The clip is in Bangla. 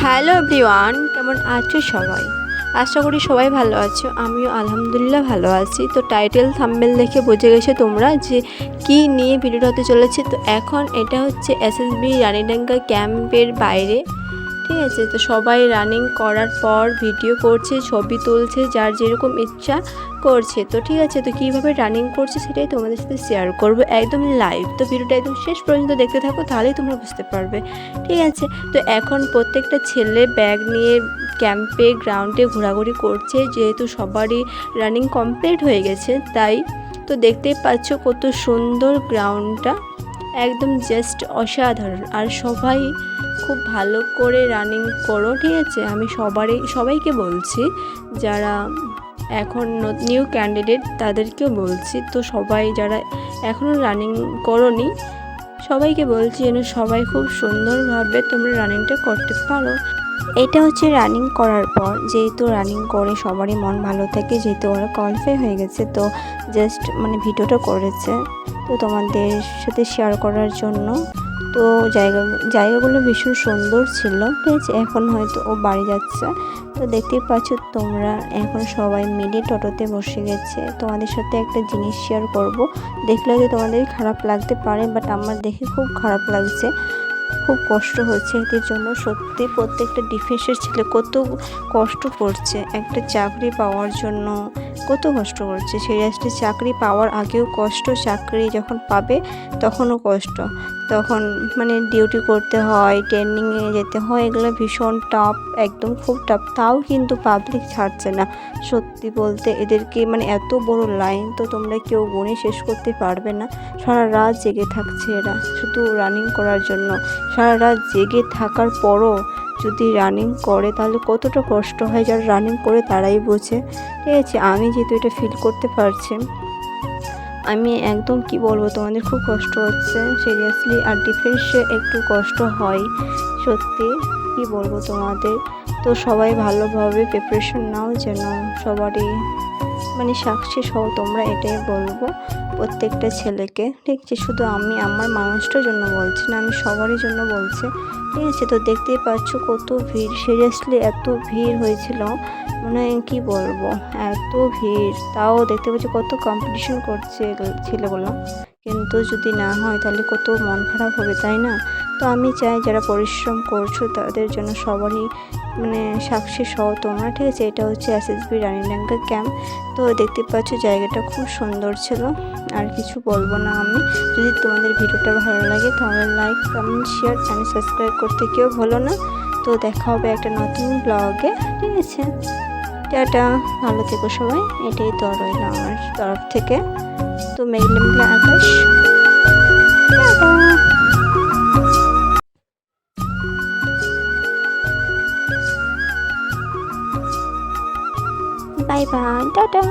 হ্যালো এভরিওয়ান, কেমন আছো সবাই? আশা করি সবাই ভালো আছো। আমিও আলহামদুলিল্লাহ ভালো আছি। তো টাইটেল থাম্বনেল দেখে বুঝে গেছো তোমরা যে কি নিয়ে ভিডিওটা হতে চলেছে। তো এখন এটা হচ্ছে এসএসবি রানীডাঙ্গা ক্যাম্পের বাইরে, ঠিক আছে। তো সবাই রানিং করার পর ভিডিও করছে, ছবি তুলছে, যার যেরকম ইচ্ছা করছে। তো ঠিক আছে, তো কীভাবে রানিং করছে সেটাই তোমাদের সাথে শেয়ার করব একদম লাইভ। তো ভিডিওটা একদম শেষ পর্যন্ত দেখতে থাকো, তাহলেই তোমরা বুঝতে পারবে, ঠিক আছে। তো এখন প্রত্যেকটা ছেলে ব্যাগ নিয়ে ক্যাম্পে গ্রাউন্ডে ঘোরাঘুরি করছে, যেহেতু সবারই রানিং কমপ্লিট হয়ে গেছে তাই। তো দেখতেই পাচ্ছ কত সুন্দর গ্রাউন্ডটা, একদম জাস্ট অসাধারণ। আর সবাই খুব ভালো করে রানিং করো, ঠিক আছে। আমি সবাইকে বলছি, যারা এখন নিউ ক্যান্ডিডেট তাদেরকেও বলছি। তো সবাই যারা এখনও রানিং করোনি সবাইকে বলছি যেন সবাই খুব সুন্দরভাবে তোমরা রানিংটা করতে পারো। এটা হচ্ছে রানিং করার পর, যেহেতু রানিং করে সবারই মন ভালো থাকে, যেহেতু ওরা কোয়ালিফাই হয়ে গেছে। তো জাস্ট ভিডিওটা করেছে তো তোমাদের সাথে শেয়ার করার জন্য। তো জায়গাগুলো ভীষণ সুন্দর ছিল, ঠিক আছে। এখন হয়তো ও বাড়ি যাচ্ছে। তো দেখতেই পাচ্ছ তোমরা, এখন সবাই মিলে টোটোতে বসে গেছে। তোমাদের সাথে একটা জিনিস শেয়ার করব, দেখলে হয়তো তোমাদের খারাপ লাগতে পারে, বাট আমার দেখে খুব খারাপ লাগছে, খুব কষ্ট হচ্ছে এদের জন্য। সত্যি প্রত্যেকটা ডিফেন্সের ছেলে কত কষ্ট করছে একটা চাকরি পাওয়ার জন্য, কত কষ্ট করছে। সিরিয়াসলি চাকরি পাওয়ার আগেও কষ্ট, চাকরি যখন পাবে তখনও কষ্ট। তখন ডিউটি করতে হয়, ট্রেনিংয়ে যেতে হয়, এগুলো ভীষণ টাফ, একদম খুব টাফ। তাও কিন্তু পাবলিক ছাড়ছে না। সত্যি বলতে এদেরকে এত বড় লাইন তো তোমরা কেউ গুণে শেষ করতে পারবে না। সারা রাত জেগে থাকছে এরা শুধু রানিং করার জন্য। সারা রাত জেগে থাকার পরও যদি রানিং করে তাহলে কতটা কষ্ট হয়, যারা রানিং করে তারাই বোঝে, ঠিক আছে। আমি যেহেতু এটা ফিল করতে পারছি, আমি একদম কি বলবো, তোমাদের খুব কষ্ট হচ্ছে সিরিয়াসলি। আর ডিফেন্সে একটু কষ্ট হয় সত্যি, কি বলবো তোমাদের। তো সবাই ভালোভাবে প্রিপারেশন নাও, যেন সবারই সাকসেস হও তোমরা, এটাই বলবো প্রত্যেকটা ছেলেকে, ঠিক আছে। শুধু আমি আমার মানুষটার জন্য বলছি না, আমি সবারই জন্য বলছি, ঠিক আছে। তো দেখতেই পাচ্ছ কত ভিড়, সিরিয়াসলি এত ভিড় হয়েছিল, কি বলবো, এত ভিড়। তাও দেখতে পাচ্ছি কত কম্পিটিশন করছে ছেলেগুলো, কিন্তু যদি না হয় তাহলে কত মন খারাপ হবে, তাই না? তো আমি চাই যারা পরিশ্রম করছো তাদের জন্য সবারই সাকসেস হও তোমরা, ঠিক আছে। এটা হচ্ছে এসএসবি রানীডাঙ্গা ক্যাম্প। তো দেখতে পাচ্ছ জায়গাটা খুব সুন্দর ছিল, আর কিছু বলবো না আমি। যদি তোমাদের ভিডিওটা ভালো লাগে তাহলে like, comment, share and subscribe করতে কেউ ভুলো না। তো দেখা হবে একটা নতুন ব্লগে, ঠিক আছে। টাটা, ভালো থেকো সবাই, এটাই তো রইল আমার তরফ থেকে। তো মেঘলা মেঘলা আকাশ, বাই বাই, টাটা।